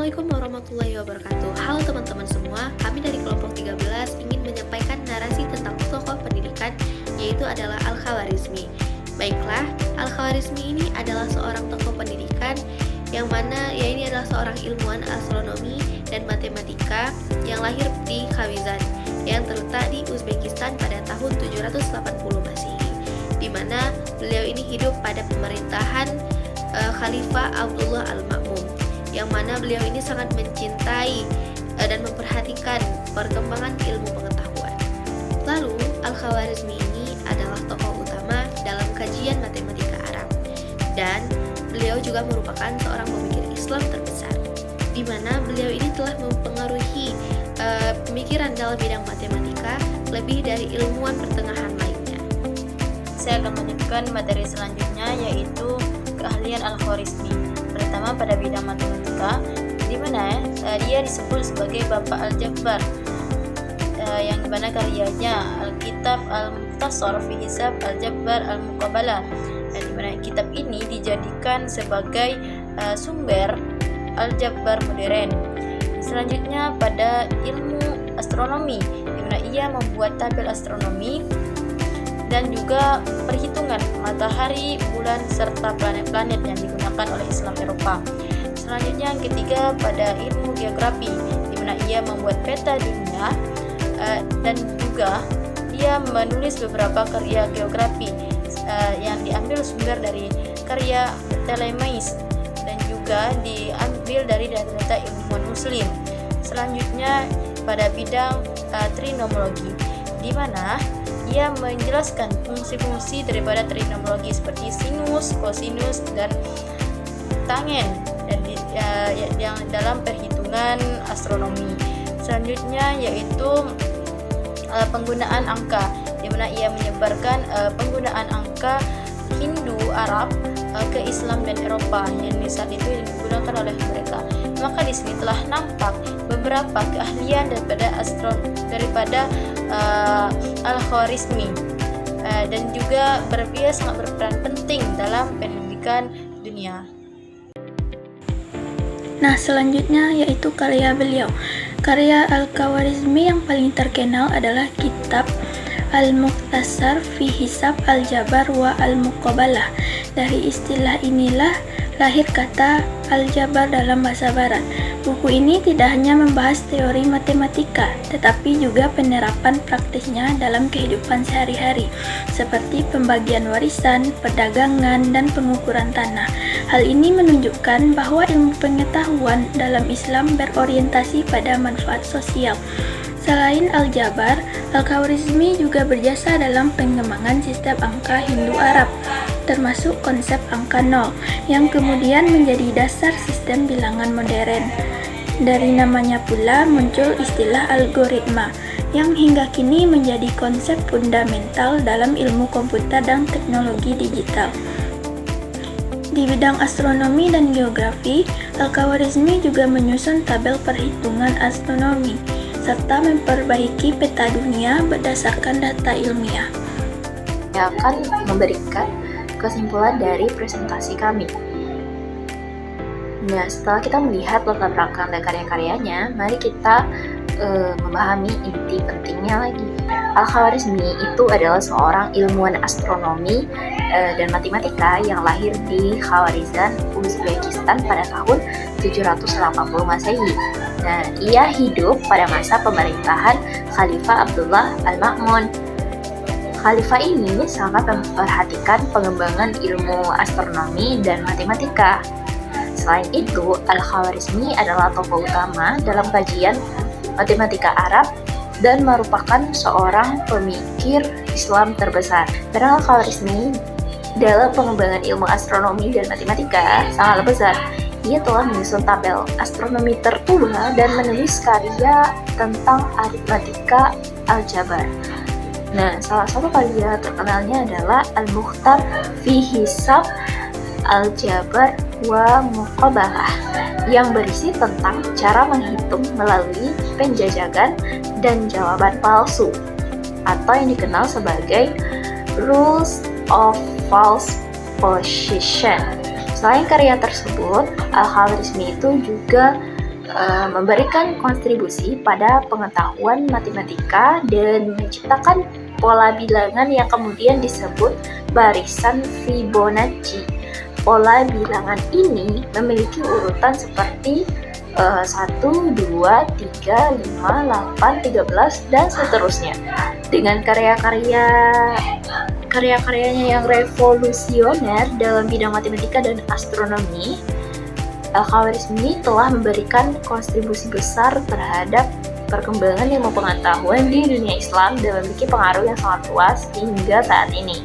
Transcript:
Assalamualaikum warahmatullahi wabarakatuh. Halo teman-teman semua, kami dari kelompok 13 ingin menyampaikan narasi tentang tokoh pendidikan, yaitu adalah Al-Khawarizmi. Baiklah, Al-Khawarizmi ini adalah seorang tokoh pendidikan yang mana ini adalah seorang ilmuwan astronomi dan matematika yang lahir di Khawizan yang terletak di Uzbekistan pada tahun 780 Masehi, di mana beliau ini hidup pada pemerintahan Khalifah Abdullah Al-Ma'mun, yang mana beliau ini sangat mencintai dan memperhatikan perkembangan ilmu pengetahuan. Lalu, Al-Khawarizmi ini adalah tokoh utama dalam kajian matematika Arab, dan beliau juga merupakan seorang pemikir Islam terbesar, di mana beliau ini telah mempengaruhi pemikiran dalam bidang matematika lebih dari ilmuwan pertengahan lainnya. Saya akan melanjutkan materi selanjutnya, yaitu keahlian Al-Khawarizmi, terutama pada bidang matematika, di mana dia disebut sebagai Bapak Al-Jabbar, yang dimana karyanya Al-Kitab Al-Mukhtasar fi Hisab Al-Jabbar Al-Muqabalah, dan dimana kitab ini dijadikan sebagai sumber Al-Jabbar modern. Selanjutnya pada ilmu astronomi, di mana ia membuat tabel astronomi dan juga perhitungan matahari, bulan, serta planet-planet yang digunakan oleh Islam Eropa. Selanjutnya yang ketiga pada ilmu geografi, di mana ia membuat peta dunia dan juga ia menulis beberapa karya geografi yang diambil sumber dari karya Ptolemais dan juga diambil dari data ilmuwan Muslim. Selanjutnya pada bidang trinomologi, di mana ia menjelaskan fungsi-fungsi daripada trinomologi seperti sinus, kosinus, dan tangen dan yang dalam perhitungan astronomi. Selanjutnya yaitu penggunaan angka, di mana ia menyebarkan penggunaan angka Hindu, Arab ke Islam dan Eropa yang saat itu digunakan oleh mereka. Maka di sini telah nampak beberapa keahlian daripada Al-Khawarizmi, dan juga dia sangat berperan penting dalam pendidikan dunia. Nah, selanjutnya yaitu karya beliau. Karya Al-Khawarizmi yang paling terkenal adalah kitab Al-Mukhtasar fi Hisab Al-Jabbar wa Al-Muqabalah. Dari istilah inilah lahir kata Al-Jabbar dalam bahasa Barat. Buku ini tidak hanya membahas teori matematika, tetapi juga penerapan praktisnya dalam kehidupan sehari-hari, seperti pembagian warisan, perdagangan, dan pengukuran tanah. Hal ini menunjukkan bahwa ilmu pengetahuan dalam Islam berorientasi pada manfaat sosial. Selain Al-Jabbar, Al-Khawarizmi juga berjasa dalam pengembangan sistem angka Hindu-Arab, termasuk konsep angka 0, yang kemudian menjadi dasar sistem bilangan modern. Dari namanya pula muncul istilah algoritma, yang hingga kini menjadi konsep fundamental dalam ilmu komputer dan teknologi digital. Di bidang astronomi dan geografi, Al-Khawarizmi juga menyusun tabel perhitungan astronomi, serta memperbaiki peta dunia berdasarkan data ilmiah. Saya akan memberikan kesimpulan dari presentasi kami. Nah, setelah kita melihat latar belakang dan karya-karyanya, mari kita memahami inti pentingnya lagi. Al-Khawarizmi itu adalah seorang ilmuwan astronomi dan matematika yang lahir di Khawarizan, Uzbekistan pada tahun 780 Masehi. Nah, ia hidup pada masa pemerintahan Khalifah Abdullah Al-Ma'mun. Khalifah ini sangat memperhatikan pengembangan ilmu astronomi dan matematika. Selain itu, Al-Khawarizmi adalah tokoh utama dalam kajian matematika Arab dan merupakan seorang pemikir Islam terbesar. Karena Al-Khawarizmi dalam pengembangan ilmu astronomi dan matematika sangat besar. Ia telah menyusun tabel astronomi tertua dan menulis karya tentang aritmatika Al-Jabbar. Nah, salah satu karya terkenalnya adalah Al-Mukhtasar fi Hisab Al-Jabbar wa Muqabalah, yang berisi tentang cara menghitung melalui penjajakan dan jawaban palsu, atau yang dikenal sebagai Rules of False Position. Selain karya tersebut, Al-Khawarizmi itu juga memberikan kontribusi pada pengetahuan matematika dan menciptakan pola bilangan yang kemudian disebut barisan Fibonacci. Pola bilangan ini memiliki urutan seperti 1, 2, 3, 5, 8, 13, dan seterusnya. Dengan karya-karyanya yang revolusioner dalam bidang matematika dan astronomi, Al-Khwarizmi telah memberikan kontribusi besar terhadap perkembangan ilmu pengetahuan di dunia Islam dan memiliki pengaruh yang sangat luas hingga saat ini.